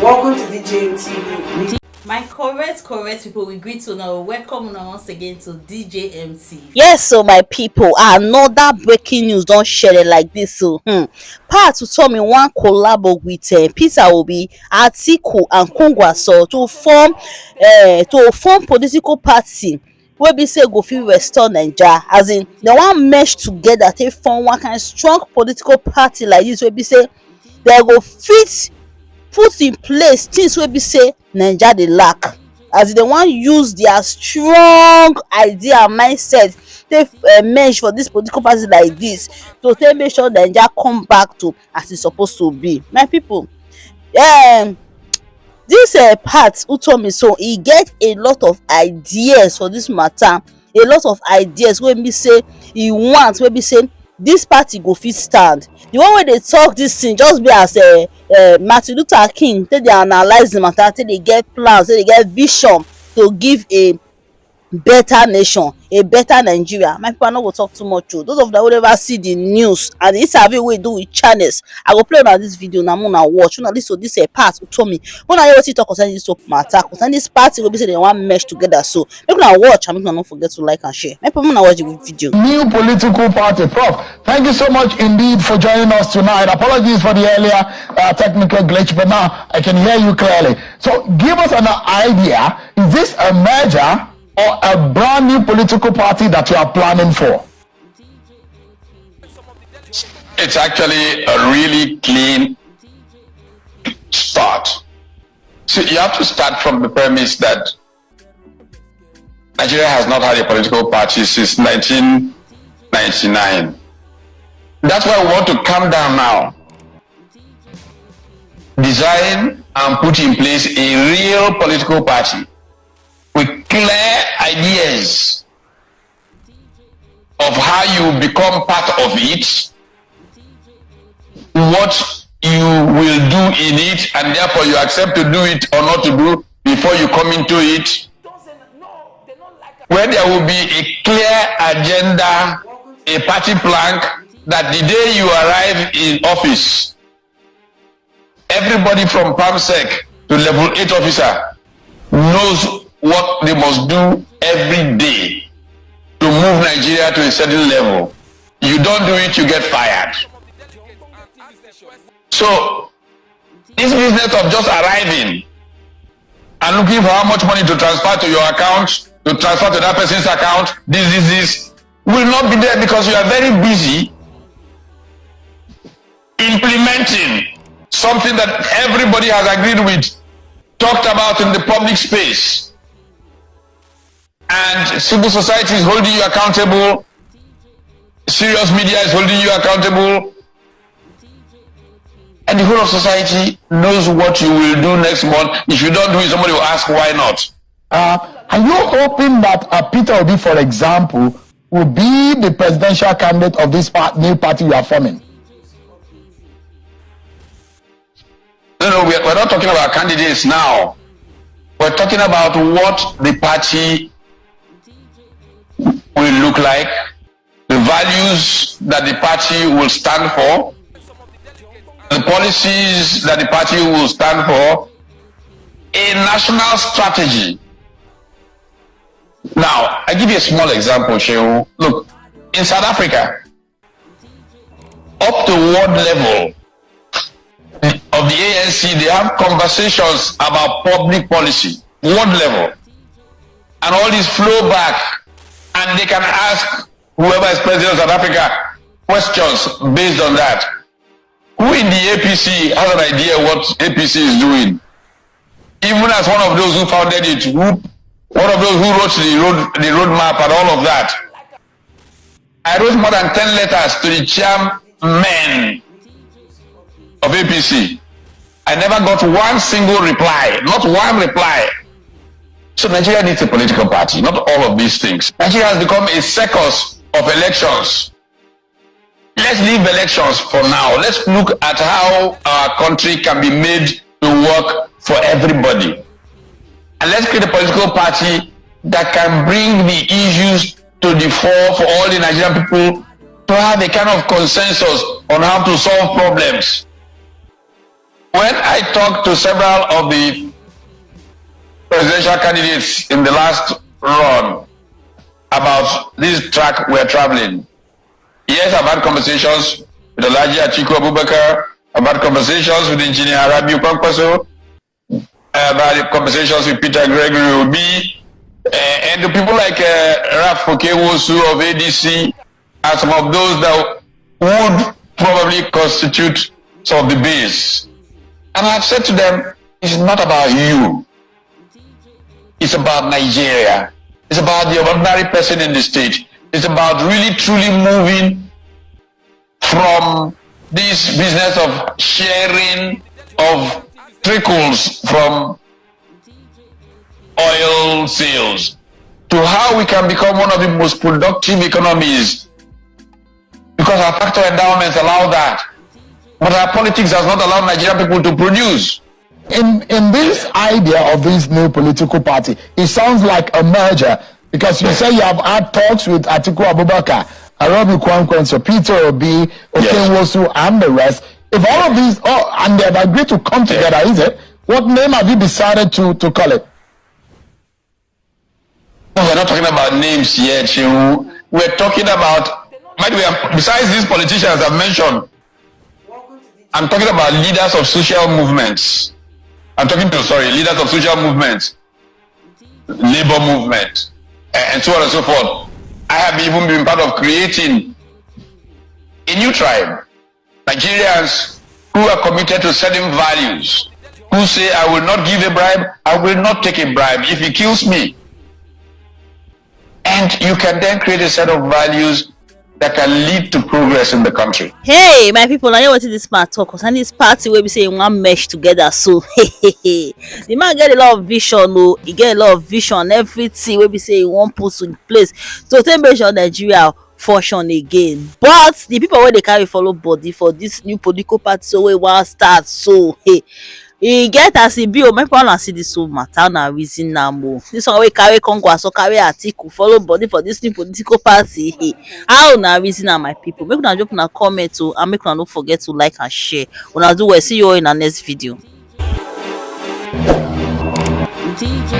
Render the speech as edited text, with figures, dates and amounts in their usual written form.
Welcome to DJ TV. My correct people, we greet you now. Welcome now once again to DJ MC. Yes, so my people, another breaking news don't share it like this. So, part to tell me one collabo with Peter Obi Atiku and Kwankwaso to form political party. Wey be say go fit restore naija, as in they wan mesh together take form one kind strong political party like this. Wey be say they go fit put in place things wey be say naija dey lack, as they wan use their strong idea and mindset take merge for this political party like this to take make sure naija come back to as e suppose to be. My people, this part Utomi, so e get a lot of ideas for this matter, a lot of ideas wey be say e want, wey be say this party go fit stand. The one wey dey talk this thing just be as Martin Luther King take dey analyze the matter, take dey get plans, take dey get vision to give a better nation, a better Nigeria. My people, I no go talk too much o. Those of them wey never see the news and the interview wey do with channels, I go play una this video, na una watch, una listen to this part Utomi. Una hear wetin talk concerning this matter, concerning this party wey be say they wan mesh together. So make una watch and make una no forget to like and share. My people, una watch the video. New political party. Prof, thank you so much indeed for joining us tonight. Apologies for the earlier technical glitch, but now I can hear you clearly. So give us an idea, is this a merger or a brand new political party that you are planning for? It's actually a really clean start. So you have to start from the premise that Nigeria has not had a political party since 1999. That's why we want to calm down now. Design and put in place a real political party with clear ideas of how you become part of it, what you will do in it, and therefore you accept to do it or not to do before you come into it, where there will be a clear agenda, a party plank, that the day you arrive in office, everybody from PAMSEC to level 8 officer knows what they must do every day to move Nigeria to a certain level. You don't do it, you get fired. So this business of just arriving and looking for how much money to transfer to your account, to transfer to that person's account, this will not be there, because you are very busy implementing something that everybody has agreed with, talked about in the public space. And civil society is holding you accountable, serious media is holding you accountable, and the whole of society knows what you will do next month. If you don't do it, somebody will ask why not. Are you hoping that Peter Obi, for example, will be the presidential candidate of this new party you are forming? No, we're not talking about candidates now. We're talking about what the party will look like, the values that the party will stand for, the policies that the party will stand for, a national strategy. Now, I give you a small example, Shehu. Look, in South Africa, up to world level of the ANC, they have conversations about public policy, world level, and all these flow back, and they can ask whoever is president of South Africa questions based on that. Who in the APC has an idea what APC is doing? Even as one of those who founded it, one of those who wrote the roadmap and all of that. I wrote more than 10 letters to the chairman of APC. I never got one single reply, not one reply. So Nigeria needs a political party, not all of these things. Nigeria has become a circus of elections. Let's leave elections for now. Let's look at how our country can be made to work for everybody. And let's create a political party that can bring the issues to the fore for all the Nigerian people to have a kind of consensus on how to solve problems. when I talked to several of the presidential candidates in the last run about this track we're traveling, yes, I've had conversations with Obi Atiku. I've had conversations with Engineer Obi Atiku Kwankwaso. I've had conversations with Peter Gregory Obi, and the people like Raf Okewosu of ADC are some of those that would probably constitute some of the base. And I've said to them, it's not about you. It's about Nigeria. It's about the ordinary person in the state. It's about really truly moving from this business of sharing of trickles from oil sales to how we can become one of the most productive economies, because our factor endowments allow that, but our politics does not allow Nigerian people to produce. In this idea of this new political party, it sounds like a merger, because you say you have had talks with Atiku Abubakar, Obi Kwankwaso, Peter Obi, Okewosu, and the rest. If all of these, and they've agreed to come together, is it? What name have you decided to call it? No, we're not talking about names yet, Shehu. We're talking about, by the way, besides these politicians I've mentioned, I'm talking about leaders of social movements. Leaders of social movements, labor movement, and so on and so forth. I have even been part of creating a new tribe. Nigerians who are committed to certain values, who say, I will not give a bribe, I will not take a bribe if he kills me. And you can then create a set of values that can lead to progress in the country. Hey, my people, I know what this man talk because this party where we say one mesh together. So the man get a lot of vision, no, he get a lot of vision, everything where we say one put in place to take measure Nigeria fortune again. But the people where they carry follow body for this new political party, so we want start. So hey, e get as e be o, make people see this whole matter na reason now more. This one wey carry Kwankwaso, carry Atiku, follow body for this new political party. How na reason na my people? Make una drop una comment o, and make una no forget to like and share. Una do well. See you all in our next video. DJ